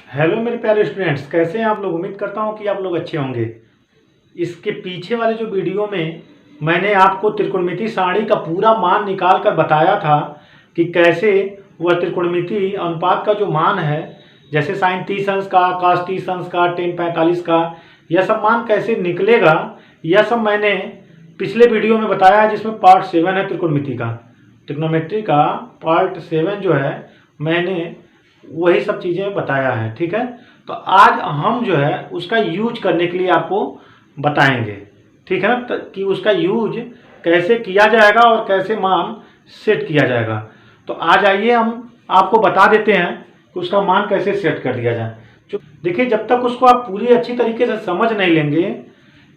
Hello मेरे प्यारे students, कैसे हैं आप लोग। उम्मीद करता हूं कि आप लोग अच्छे होंगे। इसके पीछे वाले जो वीडियो में मैंने आपको त्रिकोणमिति सारणी का पूरा मान निकाल कर बताया था कि कैसे वह त्रिकोणमिति अनुपात का जो मान है, जैसे साइन 30 अंश का, cos 30 अंश का, tan 45 का, यह सब मान कैसे निकलेगा, यह सब मैंने पिछले वीडियो में बताया है, जिसमें पार्ट 7 है त्रिकोणमिति का। ट्रिग्नोमेट्री का पार्ट 7 जो है, मैंने वही सब चीज़ें बताया है। ठीक है, तो आज हम जो है उसका यूज करने के लिए आपको बताएंगे। ठीक है ना, कि उसका यूज कैसे किया जाएगा और कैसे मान सेट किया जाएगा। तो आज आइए हम आपको बता देते हैं कि उसका मान कैसे सेट कर दिया जाए। देखिए, जब तक उसको आप पूरी अच्छी तरीके से समझ नहीं लेंगे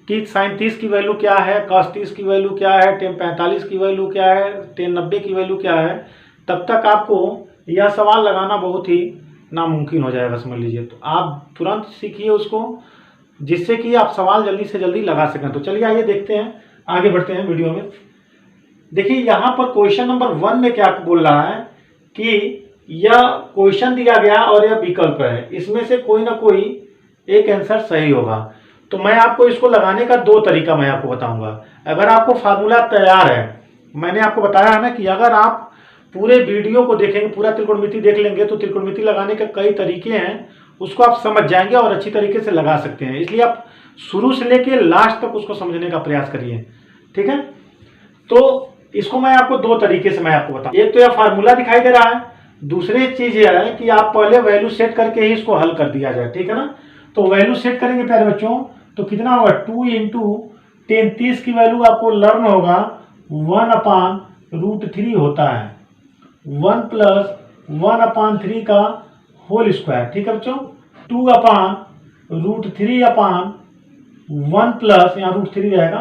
कि साइन 30 की वैल्यू क्या है, cos 30 की वैल्यू क्या है, tan 45 की वैल्यू क्या है, tan 90 की वैल्यू क्या है, तब तक आपको यह सवाल लगाना बहुत ही नामुमकिन हो जाएगा, समझ लीजिए। तो आप तुरंत सीखिए उसको, जिससे कि आप सवाल जल्दी से जल्दी लगा सकें। तो चलिए आइए देखते हैं, आगे बढ़ते हैं वीडियो में। देखिए, यहाँ पर क्वेश्चन नंबर 1 में क्या बोल रहा है कि यह क्वेश्चन दिया गया और यह विकल्प है, इसमें से कोई ना कोई एक आंसर सही होगा। तो मैं आपको इसको लगाने का दो तरीका मैं आपको बताऊंगा। अगर आपको फार्मूला तैयार है, मैंने आपको बताया है ना कि अगर आप पूरे वीडियो को देखेंगे, पूरा त्रिकोणमिति देख लेंगे, तो त्रिकोणमिति लगाने के कई तरीके हैं, उसको आप समझ जाएंगे और अच्छी तरीके से लगा सकते हैं। इसलिए आप शुरू से लेके लास्ट तक उसको समझने का प्रयास करिए। ठीक है, तो इसको मैं आपको दो तरीके से मैं आपको बताऊं। एक तो यह फार्मूला दिखाई दे रहा है, दूसरी चीज यह है कि आप पहले वैल्यू सेट करके ही इसको हल कर दिया जाए। ठीक है ना, तो वैल्यू सेट करेंगे प्यारे बच्चों, तो कितना होगा, 2 इंटू 30 की वैल्यू आपको लर्न होगा 1/√3 होता है, 1 + 1/3 का होल स्क्वायर। ठीक है बच्चों, 2/√3/1 प्लस यहाँ √3 रहेगा,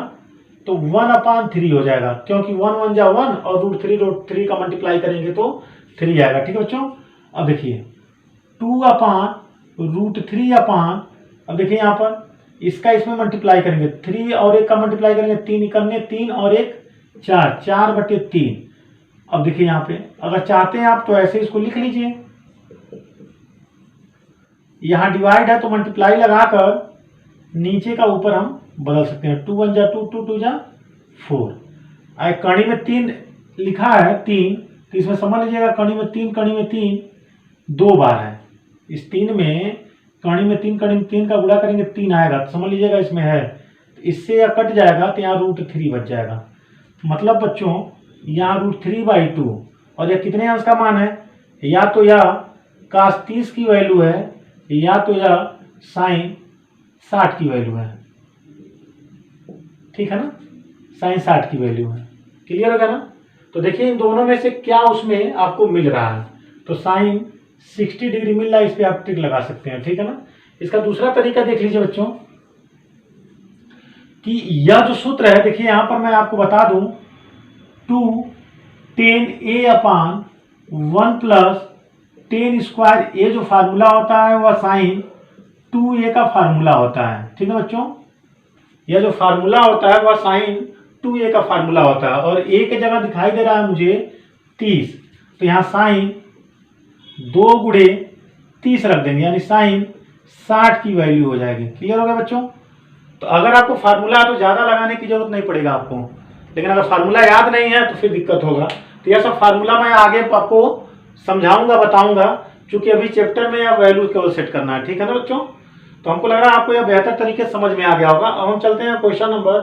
तो 1/3 हो जाएगा, क्योंकि 1 1 जा 1 और √3 का मल्टीप्लाई करेंगे तो 3 आएगा। ठीक है बच्चों, अब देखिए 2/√3 अब देखिए यहाँ पर इसका इसमें मल्टीप्लाई करेंगे, 3 और 1 का मल्टीप्लाई करेंगे, 3 इकन्ने 3 और 1 4, 4/3। अब देखिए यहाँ पे अगर चाहते हैं आप तो ऐसे इसको लिख लीजिए, यहाँ डिवाइड है तो मल्टीप्लाई लगाकर नीचे का ऊपर हम बदल सकते हैं। 2 1 जा 2, 2 2 जा 4। कड़ी में 3 लिखा है 3, तो इसमें समझ लीजिएगा कड़ी में 3 2 बार है। इस 3 में कड़ी में 3 का गुणा करेंगे 3 आएगा, तो समझ लीजिएगा इसमें है, तो इससे यह कट जाएगा तो यहाँ √3 बच जाएगा। मतलब बच्चों यहाँ √3/2, और यह कितने अंश का मान है, या तो यह cos 30 की वैल्यू है, या तो यह साइन 60 की वैल्यू है। ठीक है ना, साइन 60 की वैल्यू है। क्लियर होगा ना। तो देखिए इन दोनों में से क्या उसमें आपको मिल रहा है, तो साइन 60 डिग्री मिल रहा है, इस पर आप टिक लगा सकते हैं। ठीक है ना, इसका दूसरा तरीका देख लीजिए बच्चों, कि यह जो सूत्र है, देखिए यहां पर मैं आपको बता दूं, 2 tan a/1 प्लस tan², ये जो फार्मूला होता है वह साइन 2a का फार्मूला होता है। ठीक है बच्चों, यह जो फार्मूला होता है वह साइन 2a का फार्मूला होता है, और a की जगह दिखाई दे रहा है मुझे 30, तो यहाँ साइन 2 गुणे 30 रख देंगे, यानी साइन 60 की वैल्यू हो जाएगी। क्लियर हो गया बच्चों। तो अगर आपको फार्मूला है तो ज़्यादा लगाने की जरूरत नहीं पड़ेगा आपको, लेकिन अगर फार्मूला याद नहीं है तो फिर दिक्कत होगा। तो यह सब फार्मूला मैं आगे आपको समझाऊंगा, बताऊंगा, क्योंकि अभी चैप्टर में यह वैल्यू केवल सेट करना है। ठीक है ना बच्चों, तो हमको लग रहा है आपको यह बेहतर तरीके से समझ में आ गया होगा। अब हम चलते हैं क्वेश्चन नंबर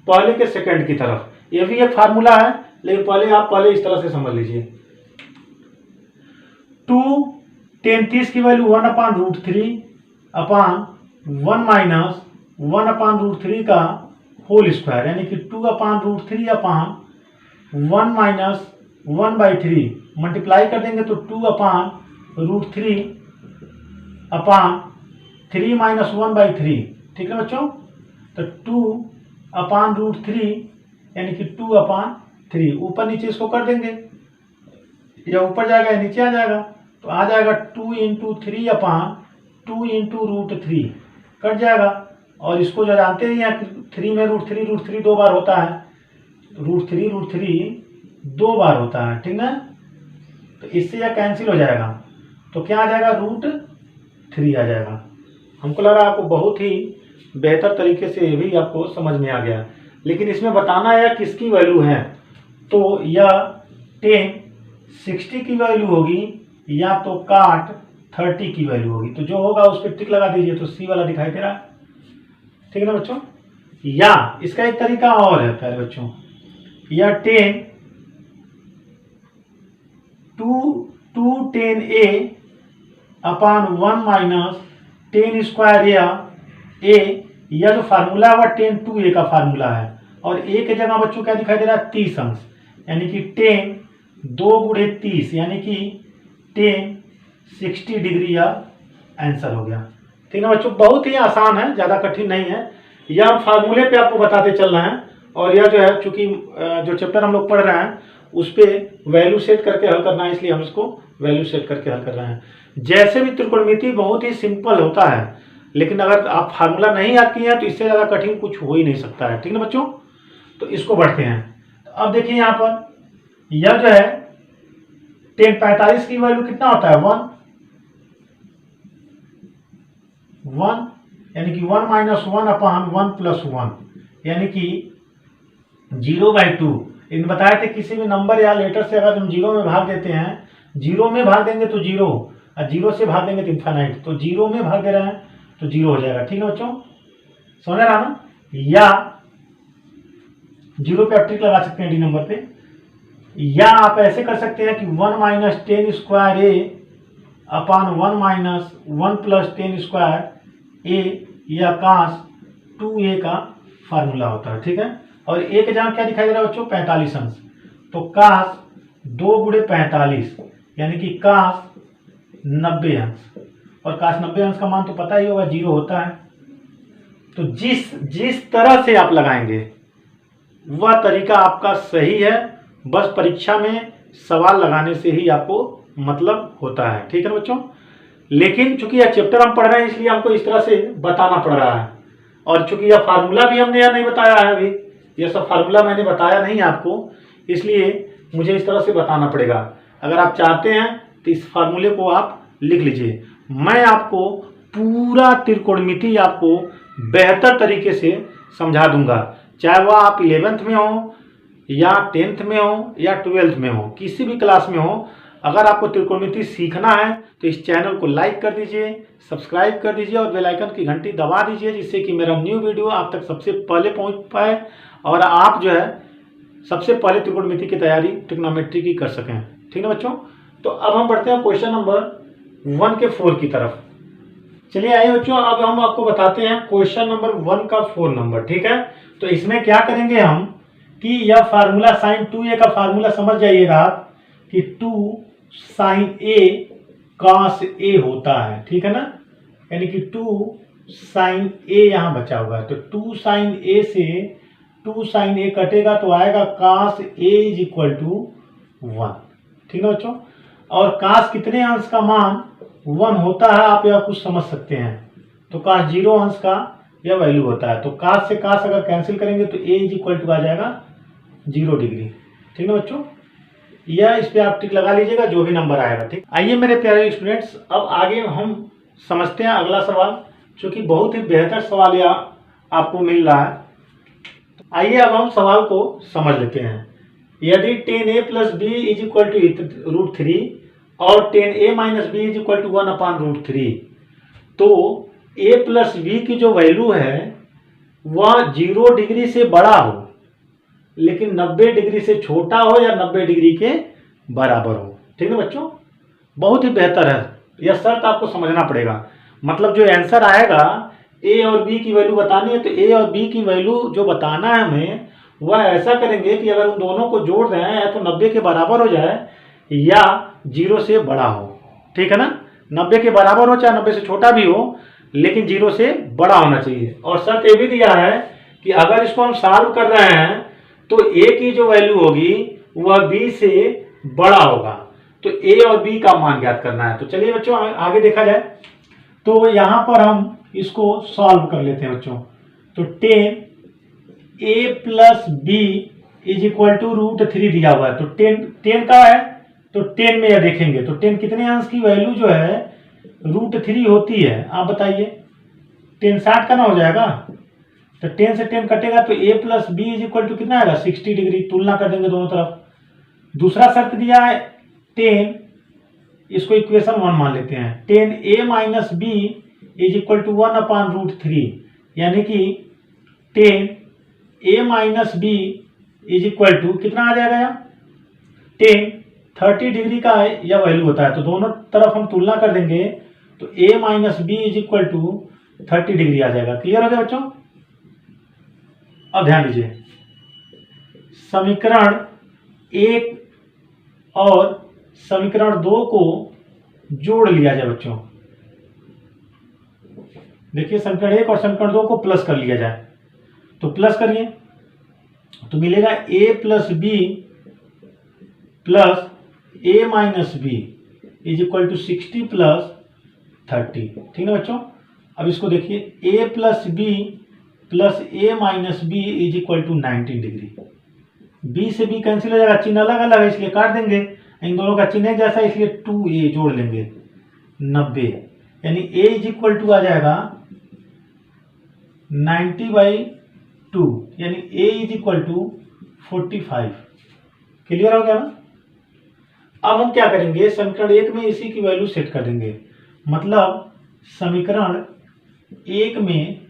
पहले के सेकंड की तरफ। यह भी एक फार्मूला है, लेकिन पहले इस तरह से समझ लीजिए। 2 tan 30 की वैल्यू 1/√3/1 माइनस 1/√3 का होल स्क्वायर, यानी कि 2/√3/1 माइनस 1/3 मल्टीप्लाई कर देंगे तो 2/√3/3 माइनस 1/3। ठीक है बच्चों, तो 2/√3 यानी कि 2/3, ऊपर नीचे इसको कर देंगे, यह ऊपर जाएगा या नीचे आ जाएगा, तो आ जाएगा 2 इंटू 3/2 इंटू √3, कट जाएगा। और इसको जो जानते ही हैं 3 में √3 2 बार होता है, √3 2 बार होता है। ठीक ना, तो इससे यह कैंसिल हो जाएगा, तो क्या आ जाएगा 3 आ जाएगा। हमको लग रहा है आपको बहुत ही बेहतर तरीके से ये भी आपको समझ में आ गया, लेकिन इसमें बताना है किसकी वैल्यू है। तो यह 10 60 की वैल्यू होगी या तो काट 30 की वैल्यू होगी। तो जो होगा उस पर टिक लगा दीजिए। तो सी वाला दिखाई दे रहा है, ठीक है ना बच्चों। या इसका एक तरीका और है प्यारे बच्चों, या 10 10a अपान 1 माइनस 10 स्क्वायर या जो फार्मूला है वह 10 2a का फार्मूला है, और a के जगह बच्चों क्या दिखाई दे रहा है 30 अंश, यानी कि 10 2 गुणे 30 यानी कि 10 60 डिग्री या आंसर हो गया। ठीक है बच्चों, बहुत ही आसान है, ज़्यादा कठिन नहीं है। यह हम फार्मूले पे आपको बताते चल रहे हैं, और यह जो है चूंकि जो चैप्टर हम लोग पढ़ रहे हैं उस पर वैल्यू सेट करके हल करना है, इसलिए हम इसको वैल्यू सेट करके हल कर रहे हैं। जैसे भी त्रिकोणमिति बहुत ही सिंपल होता है, लेकिन अगर आप फार्मूला नहीं याद किए हैं तो इससे ज़्यादा कठिन कुछ हो ही नहीं सकता है। ठीक है बच्चों, तो इसको बढ़ते हैं। अब देखिए यहाँ पर यह जो है 10 45 की वैल्यू कितना होता है 1 यानी कि 1 माइनस 1 अपान 1 प्लस 1 यानी कि 0/2। इन बताए थे किसी भी नंबर या लेटर से अगर हम 0 में भाग देते हैं, 0 में भाग देंगे तो 0, और 0 से भाग देंगे तो इनफाइनाइट। तो 0 में भाग दे रहे हैं तो 0 हो जाएगा। ठीक है बच्चों, समझ रहा ना। या 0 पे आप ट्रिक लगा सकते हैं डी नंबर पे, या आप ऐसे कर सकते हैं कि 1 माइनस 10 स्क्वायर ए अपान 1 माइनस 1 प्लस 10 स्क्वायर ए, या कास 2a का फार्मूला होता है। ठीक है, और ए के जगह क्या दिखाई दे रहा है बच्चों 45 अंश, तो कास 2 गुणे 45 यानी कि कास 90 अंश, और कास 90 अंश का मान तो पता ही होगा 0 होता है। तो जिस तरह से आप लगाएंगे वह तरीका आपका सही है, बस परीक्षा में सवाल लगाने से ही आपको मतलब होता है। ठीक है बच्चों, लेकिन चूंकि यह चैप्टर हम पढ़ रहे हैं इसलिए हमको इस तरह से बताना पड़ रहा है, और चूंकि यह फार्मूला भी हमने यह नहीं बताया है, अभी यह सब फार्मूला मैंने बताया नहीं आपको, इसलिए मुझे इस तरह से बताना पड़ेगा। अगर आप चाहते हैं तो इस फार्मूले को आप लिख लीजिए, मैं आपको पूरा त्रिकोणमिति आपको बेहतर तरीके से समझा दूंगा, चाहे वह आप 11th में हो या 10th में हो या 12th में हो, किसी भी क्लास में हो। अगर आपको त्रिकोणमिति सीखना है तो इस चैनल को लाइक कर दीजिए, सब्सक्राइब कर दीजिए और बेल आइकन की घंटी दबा दीजिए, जिससे कि मेरा न्यू वीडियो आप तक सबसे पहले पहुंच पाए और आप जो है सबसे पहले त्रिकोणमिति की तैयारी ट्रिग्नोमेट्री की कर सकें। ठीक है बच्चों, तो अब हम बढ़ते हैं क्वेश्चन नंबर 1 के 4 की तरफ। चलिए आइए बच्चों, अब हम आपको बताते हैं क्वेश्चन नंबर 1 का 4 नंबर। ठीक है, तो इसमें क्या करेंगे हम कि यह फार्मूला साइन 2a का फार्मूला समझ जाइएगा कि 2 साइन a कॉस a होता है। ठीक है ना, यानी कि 2 साइन a यहाँ बचा हुआ है, तो 2 साइन a से 2 साइन a कटेगा तो आएगा cos a is equal to 1। ठीक है बच्चों, और cos कितने अंश का मान 1 होता है आप यह कुछ समझ सकते हैं, तो cos 0 अंश का यह वैल्यू होता है। तो cos से cos अगर कैंसिल करेंगे तो a इज इक्वल टू आ जाएगा 0 डिग्री। ठीक है बच्चों, यह इस पे आप टिक लगा लीजिएगा जो भी नंबर आएगा। ठीक, आइए मेरे प्यारे स्टूडेंट्स, अब आगे हम समझते हैं अगला सवाल, क्योंकि बहुत ही बेहतर सवाल यह आपको मिल रहा है। आइए अब हम सवाल को समझ लेते हैं। यदि 10a plus b is equal to √3 और 10a minus B is equal to 1 upon √3, तो a प्लस बी की जो वैल्यू है वह 0 डिग्री से बड़ा हो लेकिन 90 डिग्री से छोटा हो या 90 डिग्री के बराबर हो। ठीक है बच्चों, बहुत ही बेहतर है, यह शर्त आपको समझना पड़ेगा। मतलब जो आंसर आएगा ए और बी की वैल्यू बतानी है, तो ए और बी की वैल्यू जो बताना है हमें वह ऐसा करेंगे कि अगर उन दोनों को जोड़ दें या तो 90 के बराबर हो जाए या 0 से बड़ा हो। ठीक है ना, 90 के बराबर हो चाहे 90 से छोटा भी हो, लेकिन 0 से बड़ा होना चाहिए। और शर्त ये भी दिया है कि अगर इसको हम सॉल्व कर रहे हैं तो a की जो वैल्यू होगी वह b से बड़ा होगा, तो a और b का मान ज्ञात करना है। तो चलिए बच्चों आगे देखा जाए, तो यहां पर हम इसको सॉल्व कर लेते हैं बच्चों। तो 10a plus b is equal to √3 दिया हुआ है, तो 10 का है तो 10 में यह देखेंगे तो 10 कितने अंश की वैल्यू जो है √3 होती है, आप बताइए 10 60 का ना हो जाएगा, तो 10 से 10 कटेगा तो a plus b is equal to कितना आएगा 60 डिग्री। तुलना कर देंगे दोनों तरफ। दूसरा शर्त दिया है 10, इसको इक्वेशन 1 मान लेते हैं, 10a minus B is equal to 1/√3, यानी कि 10a minus B is equal to कितना आ जाएगा यहाँ 10 30 डिग्री का है यह वैल्यू होता है, तो दोनों तरफ हम तुलना कर देंगे तो a minus B is equal to 30 degree आ जाएगा। क्लियर हो गया बच्चों? अब ध्यान दीजिए, समीकरण 1 और समीकरण 2 को जोड़ लिया जाए बच्चों। देखिए समीकरण 1 और समीकरण 2 को प्लस कर लिया जाए, तो प्लस करिए तो मिलेगा a plus b plus a minus B is equal to 60 plus 30। ठीक है बच्चों? अब इसको देखिए a plus b plus a minus B is equal to 19 degree. b से b कैंसिल हो जाएगा, चिन्ह अलग अलग है इसलिए काट देंगे, इन दोनों का चिन्ह जैसा है इसलिए 2a जोड़ लेंगे 90, यानी a इज इक्वल टू आ जाएगा 90/2, यानी a is equal to 45। Clear हो गया ना? अब हम क्या करेंगे, समीकरण 1 में इसी की वैल्यू सेट कर देंगे, मतलब समीकरण 1 में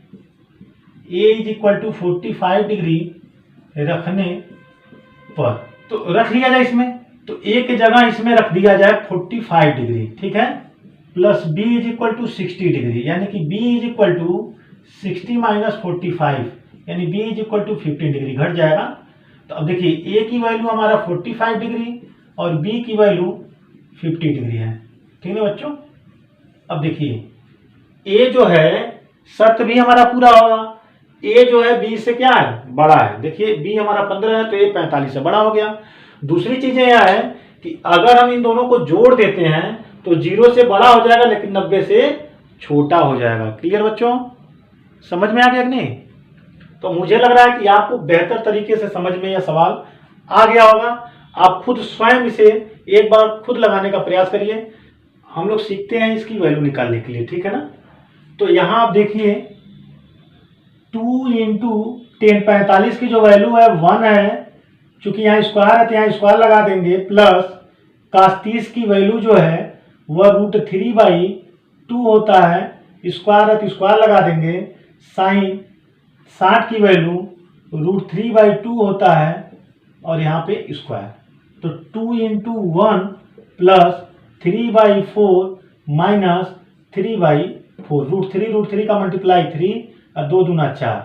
a is equal to 45 degree रखने पर, तो रख लिया जाए इसमें, तो a की जगह इसमें रख दिया जाए 45 डिग्री, ठीक है, plus b is equal to 60 degree, यानी कि b is equal to 60 minus 45, यानी b is equal to 15 degree घट जाएगा। तो अब देखिए a की वैल्यू हमारा 45 डिग्री और b की वैल्यू 50 डिग्री है। ठीक है बच्चों? अब देखिए a जो है शर्त भी हमारा पूरा होगा, a जो है b से क्या है बड़ा है। देखिए b हमारा 15 है तो a 45 से बड़ा हो गया। दूसरी चीजें यह है कि अगर हम इन दोनों को जोड़ देते हैं तो 0 से बड़ा हो जाएगा लेकिन 90 से छोटा हो जाएगा। क्लियर बच्चों? समझ में आ गया कि नहीं? तो मुझे लग रहा है कि आपको बेहतर तरीके से समझ में यह सवाल आ गया होगा। आप खुद स्वयं इसे एक बार खुद लगाने का प्रयास करिए। हम लोग सीखते हैं इसकी वैल्यू निकालने के लिए, ठीक है ना? तो यहाँ आप देखिए 2 इंटू 10 45 की जो वैल्यू है 1 है, चूंकि यहाँ स्क्वायर है तो यहाँ स्क्वायर लगा देंगे, प्लस cos 30 की वैल्यू जो है वह √3/2 होता है, स्क्वायर है तो स्क्वायर लगा देंगे, साइन 60 की वैल्यू √3/2 होता है और यहाँ पे स्क्वायर, तो 2 इंटू 1 प्लस 3/4 माइनस 3/4, √3 का मल्टीप्लाई 3 और 2 दूना 4,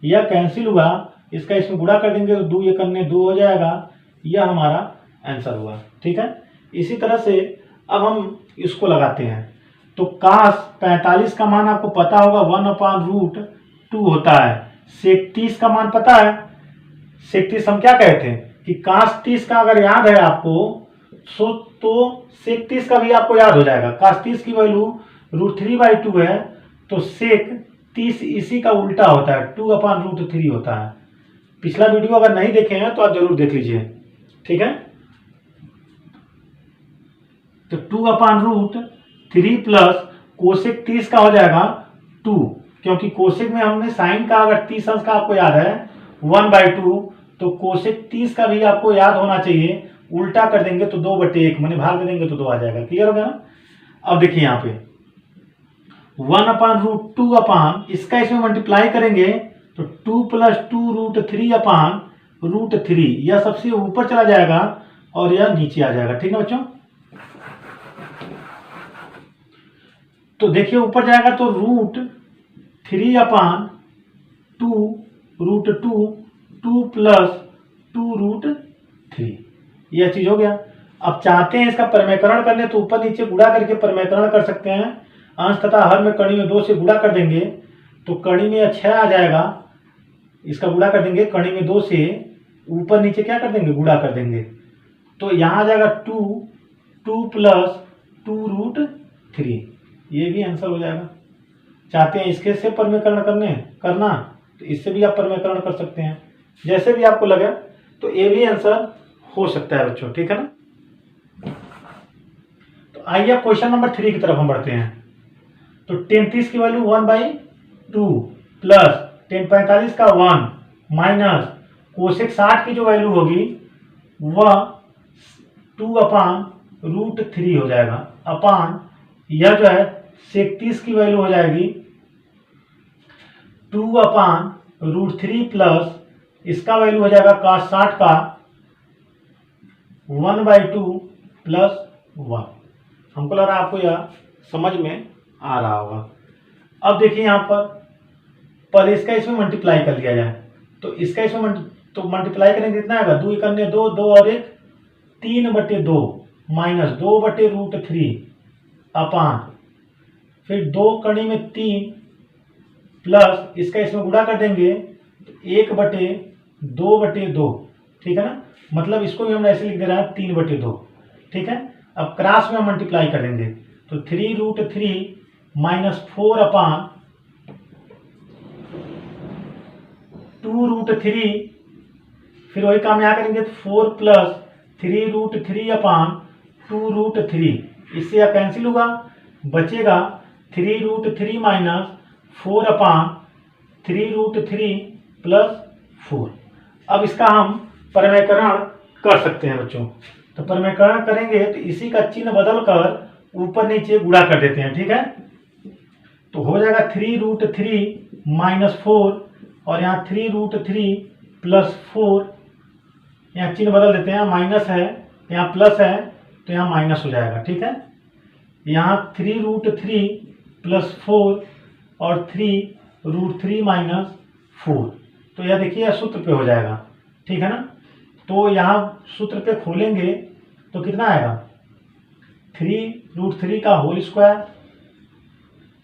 यह कैंसिल हुआ, इसका इसमें गुणा कर देंगे तो 2 एक 2 हो जाएगा, यह हमारा आंसर हुआ। ठीक है, इसी तरह से अब हम इसको लगाते हैं, तो cos 45 का मान आपको पता होगा 1/√2 होता है, sec 30 का मान पता है, sec 30 हम क्या कहते हैं कि cos 30 का अगर याद है आपको तो sec 30 का भी आपको याद हो जाएगा। cos 30 की वैल्यू √3/2 है, तो sec 30 इसी का उल्टा होता है, 2/√3 होता है। पिछला वीडियो अगर नहीं देखे हैं तो आप जरूर देख लीजिए, ठीक है। तो 2/√3 प्लस कोसेक 30 का हो जाएगा 2, क्योंकि कोसेक में हमने साइन का अगर 30 अंश का आपको याद है 1/2, तो कोसेक 30 का भी आपको याद होना चाहिए, उल्टा कर देंगे तो 2/1, मैंने भाग दे देंगे तो 2 आ जाएगा। क्लियर हो गया ना? अब देखिए यहाँ पे 1/√2 इसका इसमें मल्टीप्लाई करेंगे तो 2 + 2√3/√3, यह सबसे ऊपर चला जाएगा और यह नीचे आ जाएगा। ठीक है बच्चों? तो देखिए ऊपर जाएगा तो √3/2 2 + 2√3, यह चीज हो गया। अब चाहते हैं इसका परमेकरण करने तो ऊपर नीचे गुणा करके परमेकरण कर सकते हैं, अंश तथा हर में कड़ी में 2 से गुणा कर देंगे तो कड़ी में 6 आ जाएगा, इसका गुणा कर देंगे, कड़ी में 2 से ऊपर नीचे क्या कर देंगे गुणा कर देंगे, तो यहाँ आ जाएगा 2 + 2√3, ये भी आंसर हो जाएगा। चाहते हैं इसके से परमेकरण करना तो इससे भी आप परमेकरण कर सकते हैं, जैसे भी आपको लगे, तो ये भी आंसर हो सकता है बच्चों। ठीक है ना? तो आइए क्वेश्चन नंबर 3 की तरफ हम बढ़ते हैं। तो टेन 30 की वैल्यू 1/2 प्लस टेन 45 का 1 माइनस कोसेक 60 की जो वैल्यू होगी वह 2/√3 हो जाएगा अपान यह जो है सेक 30 की वैल्यू हो जाएगी 2/√3 प्लस इसका वैल्यू हो जाएगा cos 60 का 1/2 प्लस 1। हमको लग रहा है आपको यह समझ में आ रहा होगा। अब देखिए यहाँ पर पहले इसका इसमें मल्टीप्लाई कर लिया जाए, तो इसका इसमें तो मल्टीप्लाई करेंगे कितना आएगा, 2 करने 2 2 और 1 3/2 माइनस 2/√3 अपान फिर 2 कड़ी में 3 प्लस इसका इसमें गुणा कर देंगे 1/2/2, ठीक है ना। मतलब इसको भी हम ऐसे लिख दे रहे हैं 3/2, ठीक है। अब क्रॉस में हम मल्टीप्लाई कर देंगे तो 3√3 माइनस 4 अपान 2√3 फिर वही काम यहाँ करेंगे 4 प्लस 3√3 अपान 2√3, इससे यह कैंसिल होगा, बचेगा 3√3 माइनस 4 अपान 3√3 प्लस 4। अब इसका हम परिमेयकरण कर सकते हैं बच्चों। तो परिमेयकरण करेंगे तो इसी का चिन्ह बदल कर ऊपर नीचे गुणा कर देते हैं, ठीक है। तो हो जाएगा 3√3 माइनस 4 और यहाँ 3√3 प्लस 4, यहाँ चिन्ह बदल देते हैं, माइनस है यहाँ प्लस है तो यहाँ माइनस हो जाएगा, ठीक है। यहाँ 3√3 प्लस 4 और 3√3 माइनस 4, तो यह देखिए यह सूत्र पे हो जाएगा, ठीक है ना। तो यहाँ सूत्र पे खोलेंगे तो कितना आएगा 3√3 का whole square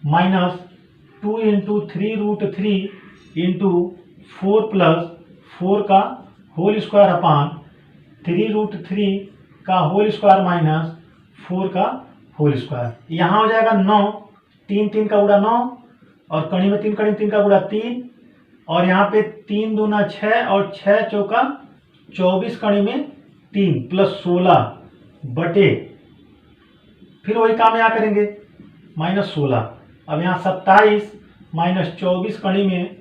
minus 2 into 3√3 into 4 plus 4 का होल स्क्वायर अपान 3√3 का होल स्क्वायर माइनस 4 का होल स्क्वायर। यहाँ हो जाएगा 9, 3 3 का गुणा 9 और कड़ी में 3 कड़ी 3 का गुणा 3 और यहाँ पे 3 दूना 6 और 6 चौका 24 कड़ी में 3 प्लस 16 बटे फिर वही काम यहाँ करेंगे -16। अब यहाँ 27 माइनस 24 कड़ी में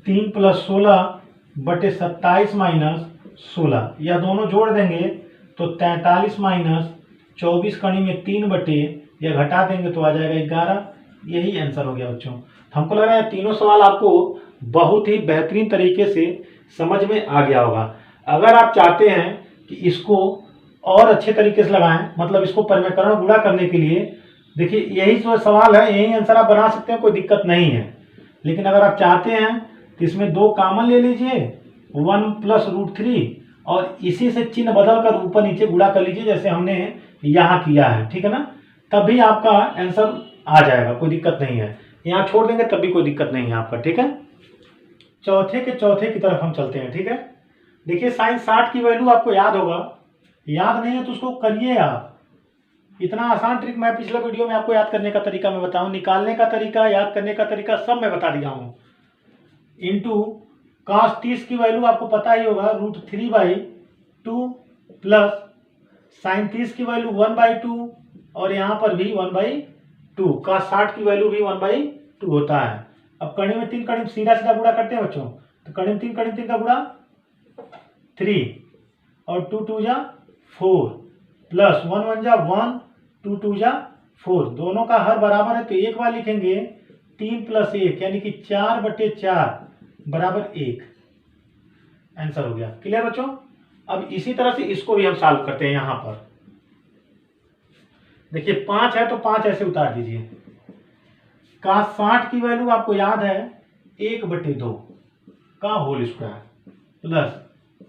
3 प्लस 16 बटे 27 माइनस 16, यह दोनों जोड़ देंगे तो 43 माइनस 24 कड़ी में 3 बटे यह घटा देंगे तो आ जाएगा 11। यही आंसर हो गया बच्चों। हमको लग रहा है तीनों सवाल आपको बहुत ही बेहतरीन तरीके से समझ में आ गया होगा। अगर आप चाहते हैं कि इसको और अच्छे तरीके से लगाएं, मतलब इसको परिमेयकरण गुणा करने के लिए, देखिए यही जो सवाल है यही आंसर आप बना सकते हैं, कोई दिक्कत नहीं है। लेकिन अगर आप चाहते हैं तो इसमें 2 कॉमन ले लीजिए 1 प्लस √3 और इसी से चिन्ह बदल कर ऊपर नीचे गुणा कर लीजिए जैसे हमने यहाँ किया है, ठीक है ना। तब भी आपका आंसर आ जाएगा, कोई दिक्कत नहीं है। यहाँ छोड़ देंगे तब भी कोई दिक्कत नहीं है आपका, ठीक है। चौथे की तरफ हम चलते हैं, ठीक है। देखिए साइन 60 की वैल्यू आपको याद होगा, याद नहीं है तो उसको करिए आप। इतना आसान ट्रिक मैं पिछले वीडियो में आपको याद करने का तरीका मैं बताऊं, निकालने का तरीका, याद करने का तरीका सब मैं बता दिया हूँ। इंटू cos 30 की वैल्यू आपको पता ही होगा √3/2 प्लस साइन 30 की वैल्यू 1/2 और यहाँ पर भी 1/2, cos 60 की वैल्यू भी 1/2 होता है। अब कड़ी में 3 कड़ी सीधा सीधा गुणा करते हैं बच्चों, तो कड़ी में 3 का गुणा 3 और 2 2 जा 4 प्लस 1 1 जा 1 2 2 जा 4, दोनों का हर बराबर है तो एक बार लिखेंगे 3 प्लस 1 यानी कि 4/4 बराबर 1। आंसर हो गया। क्लियर बच्चों। अब इसी तरह से इसको भी हम सॉल्व करते हैं। यहाँ पर देखिए 5 है तो 5 ऐसे उतार दीजिए। cos 60 की वैल्यू आपको याद है 1/2 का होल स्क्वायर प्लस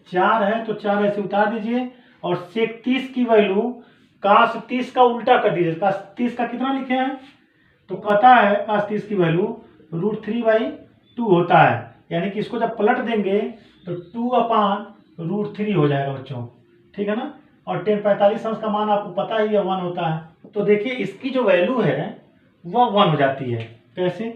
4 है तो 4 ऐसे उतार दीजिए और sec 30 की वैल्यू cos 30 का उल्टा कर दीजिए। cos 30 का कितना लिखे हैं तो पता है cos 30 की वैल्यू √3/2 होता है, यानी कि इसको जब पलट देंगे तो 2/√3 हो जाएगा बच्चों, ठीक है ना। और 10/45 अंश का मान आपको पता ही है 1 होता है। तो देखिए इसकी जो वैल्यू है वह 1 हो जाती है। कैसे,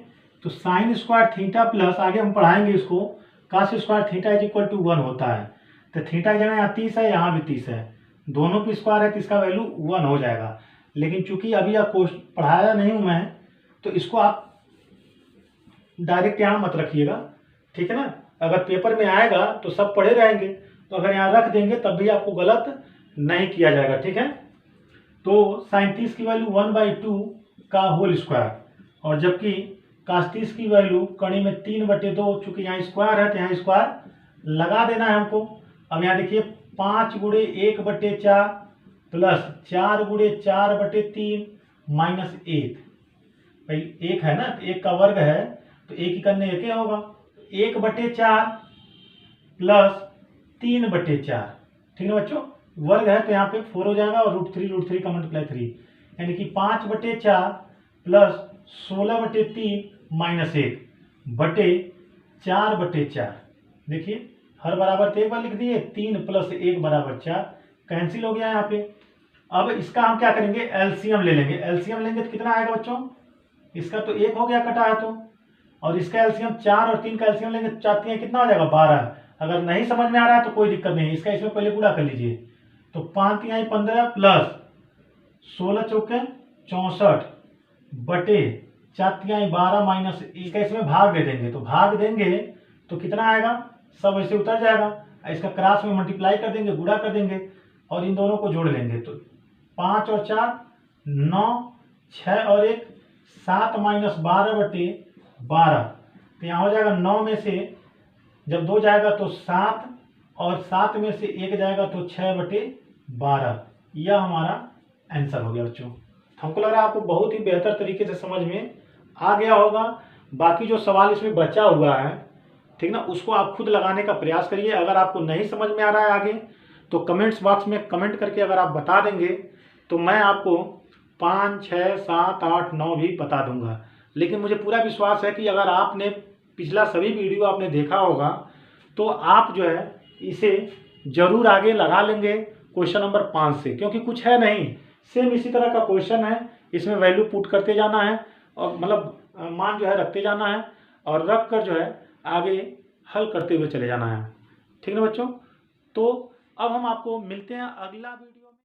तो साइन स्क्वायर थीटा प्लस, आगे हम पढ़ाएंगे इसको, cos स्क्वायर थीटा = 1 होता है। तो थीटा की जगह यहाँ 30 है, यहाँ भी 30 है, दोनों पे स्क्वायर है तो इसका वैल्यू 1 हो जाएगा। लेकिन चूंकि अभी आप पढ़ाया नहीं हूँ मैं, तो इसको आप डायरेक्ट यहाँ मत रखिएगा, ठीक है ना। अगर पेपर में आएगा तो सब पढ़े रहेंगे, तो अगर यहाँ रख देंगे तब भी आपको गलत नहीं किया जाएगा, ठीक है। तो 37 की वैल्यू 1/2 का होल स्क्वायर, और जबकि cos 30 की वैल्यू कड़ी में 3/2, चूंकि यहाँ स्क्वायर है तो यहाँ स्क्वायर लगा देना है हमको। अब यहाँ देखिए 5 गुणे 1/4 प्लस 4 गुणे 4/3 माइनस 1, भाई 1 है ना, 1 का वर्ग है तो 1 ही करने 1 होगा, 1/4 प्लस 3/4, ठीक है बच्चों। वर्ग है तो यहाँ पे 4 हो जाएगा और √3 का मल्टीप्लाई 3, यानी कि 5/4 प्लस 16/3 माइनस 1 बटे 4/4। देखिए हर बराबर तो एक बार लिख दिए, 3 + 1 = 4, कैंसिल हो गया यहाँ पे। अब इसका हम क्या करेंगे, एलसीएम ले लेंगे। एलसीएम लेंगे तो कितना आएगा बच्चों, इसका तो 1 हो गया कटा है तो, और इसका एलसीएम 4 और 3 का एलसीएम लेंगे तो 4 3 कितना हो जाएगा 12। अगर नहीं समझ में आ रहा है तो कोई दिक्कत नहीं, इसका इसमें पहले गुणा कर लीजिए। तो 5 3 15 प्लस 16 चौके 64 बटे 4 3 12 माइनस, इसका इसमें भाग दे देंगे, तो भाग देंगे तो कितना आएगा, सब ऐसे उतर जाएगा। इसका क्रॉस में मल्टीप्लाई कर देंगे, गुणा कर देंगे और इन दोनों को जोड़ लेंगे, तो 5 और 4 9, 6 और 1 7 माइनस 12/12, तो यहाँ हो जाएगा 9 में से जब 2 जाएगा तो 7, और 7 में से 1 जाएगा तो 6/12। यह हमारा आंसर हो गया बच्चों। हमको लग रहा है आपको बहुत ही बेहतर तरीके से समझ में आ गया होगा। बाकी जो सवाल इसमें बचा हुआ है, ठीक ना, उसको आप खुद लगाने का प्रयास करिए। अगर आपको नहीं समझ में आ रहा है आगे तो कमेंट्स बॉक्स में कमेंट करके अगर आप बता देंगे तो मैं आपको 5 6 7 8 9 भी बता दूंगा। लेकिन मुझे पूरा विश्वास है कि अगर आपने पिछला सभी वीडियो आपने देखा होगा तो आप जो है इसे जरूर आगे लगा लेंगे क्वेश्चन नंबर 5 से, क्योंकि कुछ है नहीं, सेम इसी तरह का क्वेश्चन है। इसमें वैल्यू पुट करते जाना है और मतलब मान जो है रखते जाना है, और रख कर जो है आगे हल करते हुए चले जाना है, ठीक है ना बच्चों। तो अब हम आपको मिलते हैं अगला वीडियो।